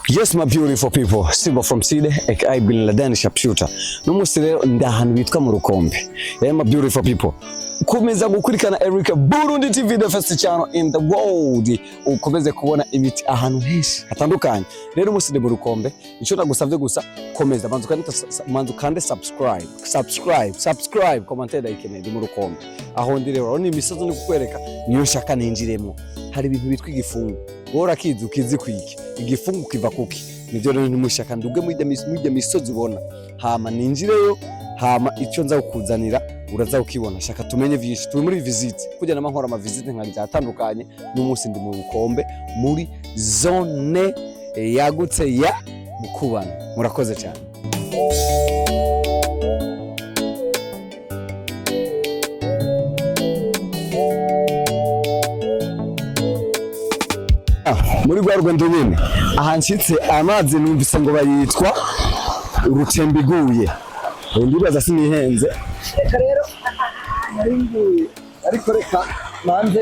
Yes, my beautiful people, Simba from Side, aka Bin Laden Sharpshooter. N'umunsi rero ndahantu bitwa mu Rukombe. My beautiful people, ukomeza gukurikana Eric Burundi TV, the first channel in the world. Ukomeze kubona ibiti ahantu henshi hatandukanye. Rero umunsi ndi mu Rukombe, ico nagusavye gusa komeza manzu kande subscribe, commenter ikene ndi mu Rukombe. Aho ndi rero ni imisozi ni kukwereka niyo nshaka ninjiremo. Hari ibintu bitwa igifungo. Bora kizi ukizi kwiki. Igifungu kiva kuki. Nivyo rero nimushaka nduge mujya misozi ubona. Hama ninjireyo, hama ico nza kukuzanira uraza ukibona. Shaka tumenye vyinshi. Turi muri visit. Kujya nama nkora ama visit nkari atandukanye n'umunsi ndi mu Rukombe muri zone yagutse ya Mukubano. Murakoze cyane. Muri rwa rwendo nyene ahanshitse amazi numvise ngo bayitwa Rutembiguye. Ndibaza sinihenze reka rero narimbuye ariko reka manze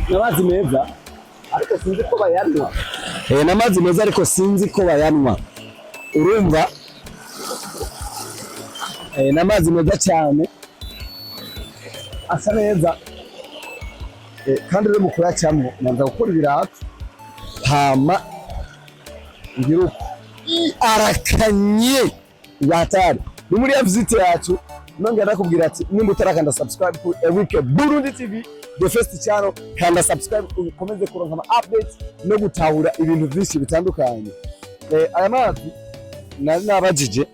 n'amazi meza ariko sinzi ko bayanwa. N'amazi meza ariko sinzi ko bayanwa. Urumva n'amazi meza cyane asa neza. Kandi rero mukura cyamwe nanza gukora ibirato hama ngiruko arakanye yatari ni muri visit yacu nonge nakubwira ati nimba utarakanda subscribe ku Eric Burundi TV the first channel kanda subscribe ukomeze kuronka ama updates no gutahura ibintu byinshi bitandukanye. Aya mazi nabajije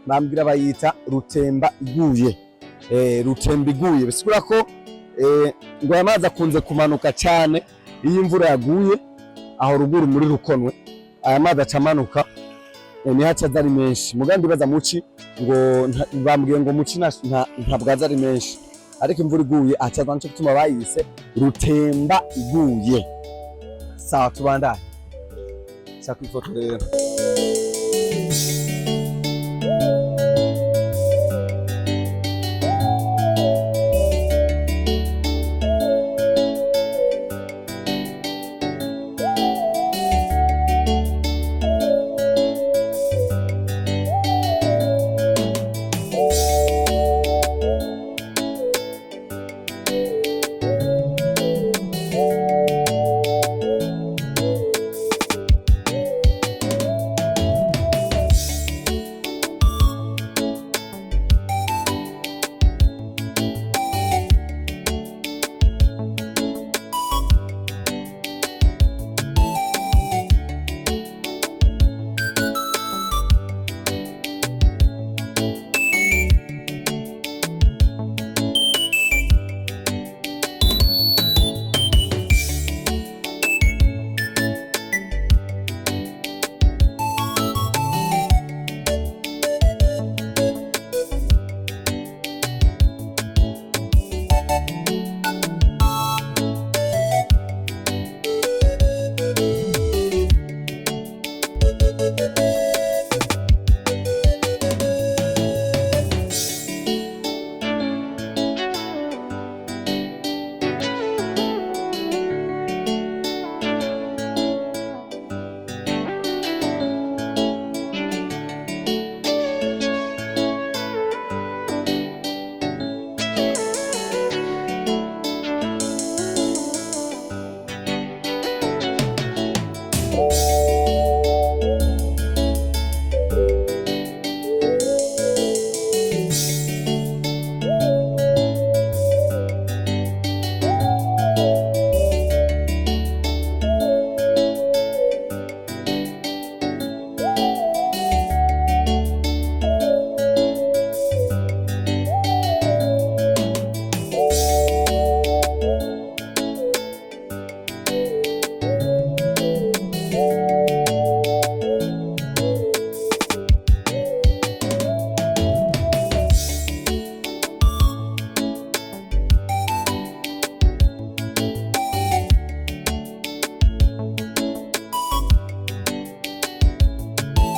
bambwira bayita Rutemba iguye. Rutemba iguye bisigura ko ngo amazi akunze kumanuka cyane iyo imvura yaguye aho ruguru muri Rukonwe. Aya mazi acamanuka ni haca ari menshi mugandi baza muci ngo bambwiye ngo muci ntabwaza ari menshi ariko imvura iguye acazanco gutuma bayise Rutemba iguye. Sawa tubandane. Saka ifoto rero.